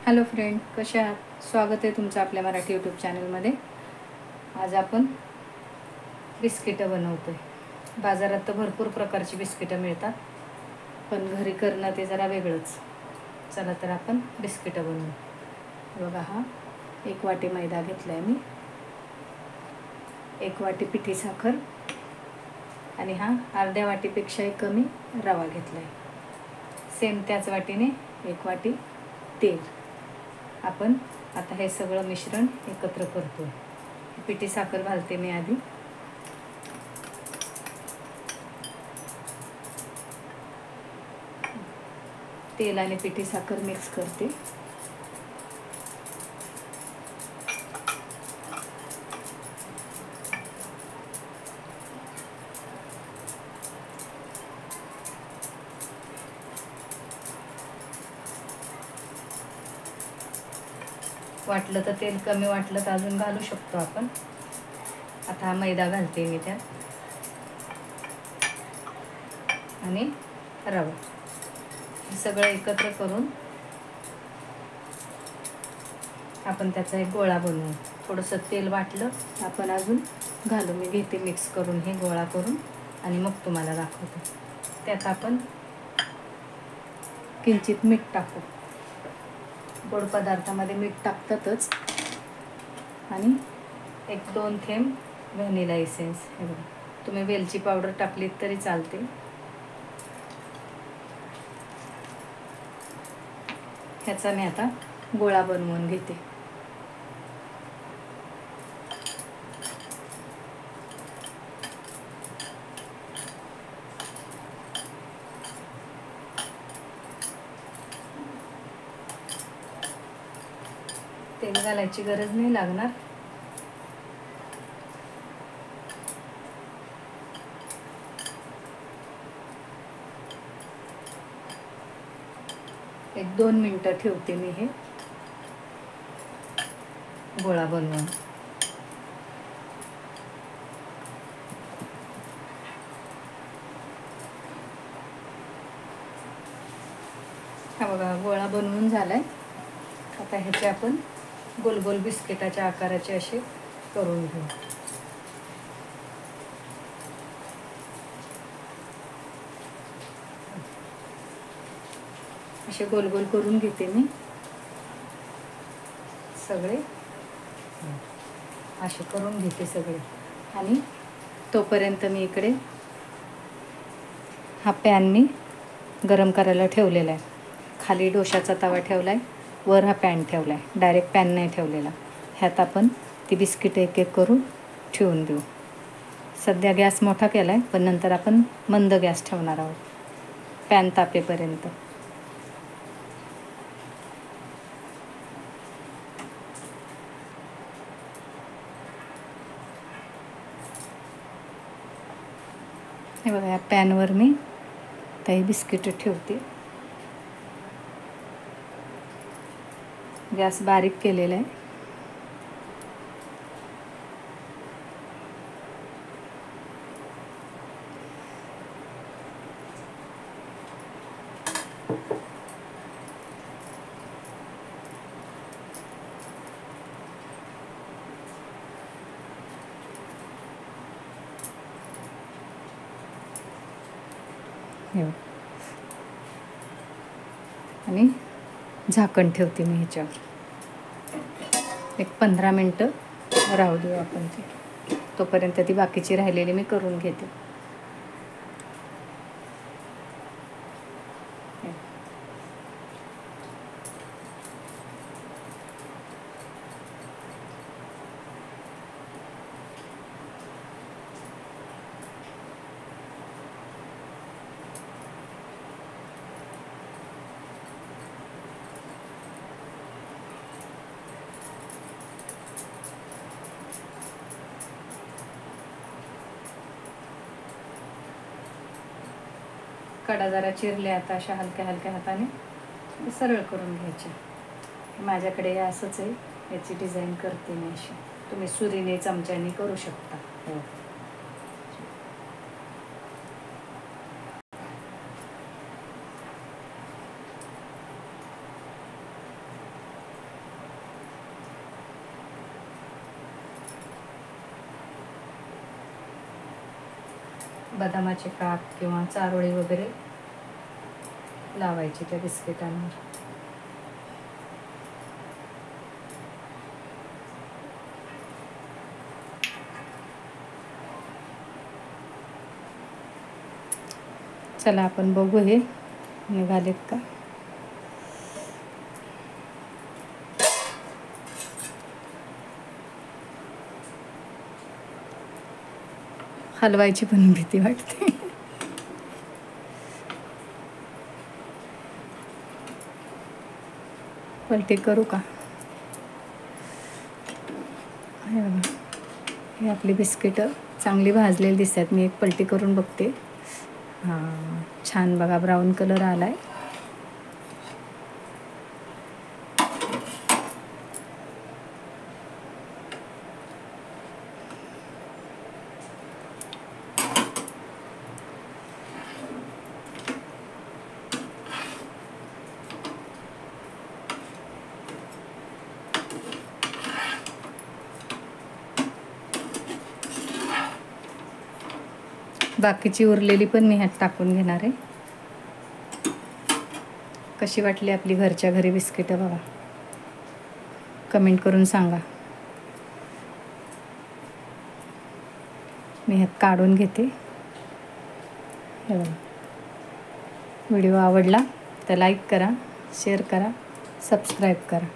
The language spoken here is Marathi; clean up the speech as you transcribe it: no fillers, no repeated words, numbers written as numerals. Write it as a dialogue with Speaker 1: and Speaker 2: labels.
Speaker 1: हॅलो फ्रेंड, कशा आहात? स्वागत आहे तुमचं आपल्या मराठी यूट्यूब चॅनलमध्ये. आज आपण बिस्किटं बनवतो आहे. बाजारात तर भरपूर प्रकारची बिस्किटं मिळतात, पण घरी करणं ते जरा वेगळंच. चला तर आपण बिस्किटं बनवू. बघा, हा 1 वाटी मैदा घेतला आहे मी, 1 वाटी पिठी साखर आणि हा अर्ध्या वाटीपेक्षाही कमी रवा घेतला आहे. सेम त्याच वाटीने 1 वाटी तेल. आपण आता हे सगळं मिश्रण एकत्र करतो. पिठी साखर घालते मी आधी. तेल आणि पिठी साखर मिक्स करते. वाटलं तर तेल कमी वाटलं तर अजून घालू शकतो आपण. आता हा मैदा घालते मी त्यात आणि रवा. हे सगळं एकत्र करून आपण त्याचा एक गोळा बनवू. थोडंसं तेल वाटलं आपण अजून घालू. मी घेते मिक्स करून हे गोळा करून आणि मग तुम्हाला दाखवते. त्यात आपण किंचित मीठ टाकू. गोड पदार्थामध्ये मीठ टाकतातच. आणि 1-2 थेंब व्हॅनिला इसेन्स. हे बघा, तुम्ही वेलची पावडर टाकलीत तरी चालते. ह्याचा मी आता गोळा बनवून घेते. तेल घालायची गरज नाही लागणार. एक 2 मिनिटं ठेवते मी हे गोळा बनवून. हा बघा, गोळा बनवून झालाय. आता ह्याचे आपण गोल गोल बिस्किटाच्या आकाराचे असे करून घेऊ. असे गोल गोल करून घेते मी सगळे. असे करून घेते सगळे. आणि तोपर्यंत मी इकडे हा पॅन मी गरम करायला ठेवलेला आहे. खाली डोशाचा तवा ठेवला आहे, वर हा पॅन ठेवला आहे. डायरेक्ट पॅन नाही ठेवलेला. ह्यात आपण ती बिस्किटं एक एक करून ठेवून देऊ. सध्या गॅस मोठा केला आहे, पण नंतर आपण मंद गॅस ठेवणार आहोत पॅन तापेपर्यंत. हे बघा, या पॅनवर मी काही बिस्किटं ठेवते. गॅस बारीक केलेला आहे. आणि झाकण ठेवते मी ह्याच्यावर. एक 15 मिनटं राहू देऊ आपण ते. तोपर्यंत ती बाकीची राहिलेली मी करून घेते. कडा जरा चिरले. आता अशा हलक्या हलक्या हाताने सरळ करून घ्यायचे. माझ्याकडे हे असंच आहे, याची डिझाईन करते मी अशी. तुम्ही सुरीने चमच्याने करू शकता. बदामाचे काप किंवा चारोळी वगैरे लावायची त्या बिस्किटांवर. चला आपण बघू हे निघालेत का. हलवायची पण भीती वाटते. पलटी करू का. हे बघा, हे आपली बिस्किटं चांगली भाजलेली दिसतात. मी एक पलटी करून बघते. हां, छान बघा ब्राऊन कलर आलाय. बाकीची उरलेली पण मी ह्यात टाकून घेणार आहे. कशी वाटली आपली घरच्या घरी बिस्किटं बघा, कमेंट करून सांगा. मी ह्यात काढून घेते. हे बघा, व्हिडिओ आवडला तर लाईक करा, शेअर करा, सबस्क्राईब करा.